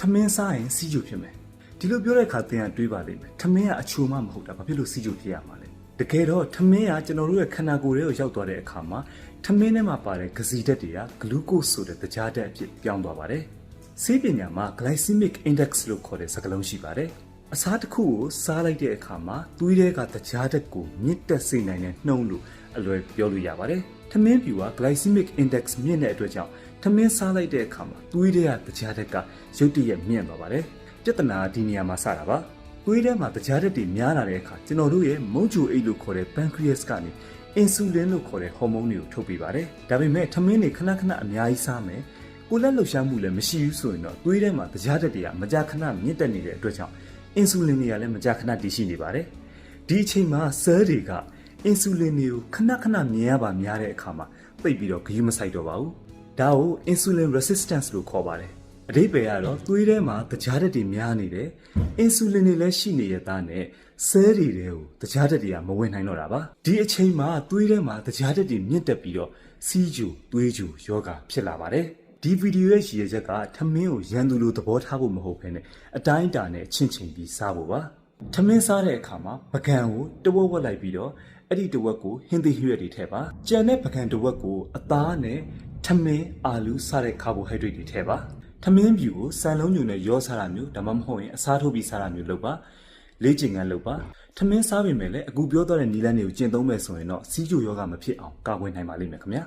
ထမင်းစားရင်စီးကျူဖြစ်မယ်ဒီလိုပြောတဲ့အခါသင်ကတွေးပါလိမ့်မယ်ထမင်းကအချိုမှမဟုတ်တာဘာဖြစ်လို့စီးကျူဖြစ်ရမှာလဲတကယ်တော့ထမင်းကကျွန်တော်တို့ရဲ့ခန္ဓာကိုယ်ထဲကိုရောက်သွားတဲ့အခါမှာထမင်းထဲမှာပါတဲ့ဂစီဓာတ်တွေကဂလူကို့ဆိုတဲ့တခြားဓာတ်အဖြစ်ပြောင်းသွားပါတယ်ဆေးပညာမှာ glycemic index လို့ခေါ်တဲ့စကားလုံးရှိပါတယ်အစားတစ်ခုကိုစားလိုက်တဲ့အခါမှာသွေးထဲကတခြားဓာတ်ကိုမြင့်တက်စေနိုင်တဲ့နှုံးလို့အလွယ်ပြောလို့ရပါတယ်ထမင်းပြူက glycemic index မြင့်တဲ့အတွက်ကြောင့်ထမင်းစားလိုက်တဲ့အခါမှာသွေးထဲကတခြားဓာတ်ကရုတ်တရက်မြင့်သွားပါတယ်ပြဿနာဒီနေရာမှာစတာပါသွေးထဲမှာတခြားဓာတ်တွေများလာတဲ့အခါကျွန်တော်တို့ရဲ့မုန်းကြိုအိတ်လို့ခေါ်တဲ့ pancreas ကနေအင်ဆူလင်လို့ခေါ်တဲ့ဟော်မုန်းတွေကိုထုတ်ပေးပါတယ်ဒါပေမဲ့ထမင်းတွေခဏခဏအများကြီးစားမယ်ကိုယ်လက်လှုပ်ရှားမှုလည်းမရှိဘူးဆိုရင်တော့သွေးထဲမှာတခြားဓာတ်တွေကမကြာခဏမြင့်တက်နေတဲ့အတွက်ကြောင့်အင်ဆူလင်တွေကလည်းမကြာခဏတည်ရှိနေပါတယ်ဒီအချိန်မှာ cell တွေကအင်ဆူလင်တွေကိုခဏခဏမြင်ရပါများတဲ့အခါမှာပိတ်ပြီးတော့ဂရုမစိုက်တော့ပါဘူးဒါကို insulin resistance လို့ခေါ်ပါတယ်အဓိပ္ပာယ်ကတော့သွေးထဲမှာတခြားဓာတ်တွေများနေတယ်အင်ဆူလင်တွေလည်းရှိနေရတဲ့နဲ့ cell တွေကိုတခြားဓာတ်တွေကမဝင်နိုင်တော့တာပါဒီအချိန်မှာသွေးထဲမှာတခြားဓာတ်တွေမြင့်တက်ပြီးတော့စီးကျူသွေးကျူယောဂဖြစ်လာပါတယ်ဒီဗီဒီယိုရဲ့ရည်ရွယ်ချက်ကထမင်းကိုရန်သူလိုသဘောထားဖို့မဟုတ်ဘဲနဲ့အတိုင်းအတာနဲ့ချင့်ချိန်ပြီးစားဖို့ပါထမင်းစားတဲ့အခါမှာပကံကိုတဝက်ဝက်လိုက်ပြီးတော့အဲ့ဒီတဝက်ကိုဟင်းသီးဟင်းရွက်တွေထည့်ပါကြံတဲ့ပကံတဝက်ကိုအသားနဲ့ထမင်းအာလူးစားတဲ့ကာဘိုဟိုက်ဒရိတ်တွေထည့်ပါထမင်းပြူကိုစံလုံးညုံနဲ့ရောစားတာမျိုးဒါမှမဟုတ်ရင်အစားထိုးပြီးစားတာမျိုးလုပ်ပါလေ့ကျင့်ခန်းလုပ်ပါထမင်းစားပေမဲ့လည်းအခုပြောသွားတဲ့နည်းလမ်းတွေကိုကျင့်သုံးမယ်ဆိုရင်တော့စီးကျိုယောဂမဖြစ်အောင်ကာကွယ်နိုင်ပါလိမ့်မယ်ခင်ဗျာ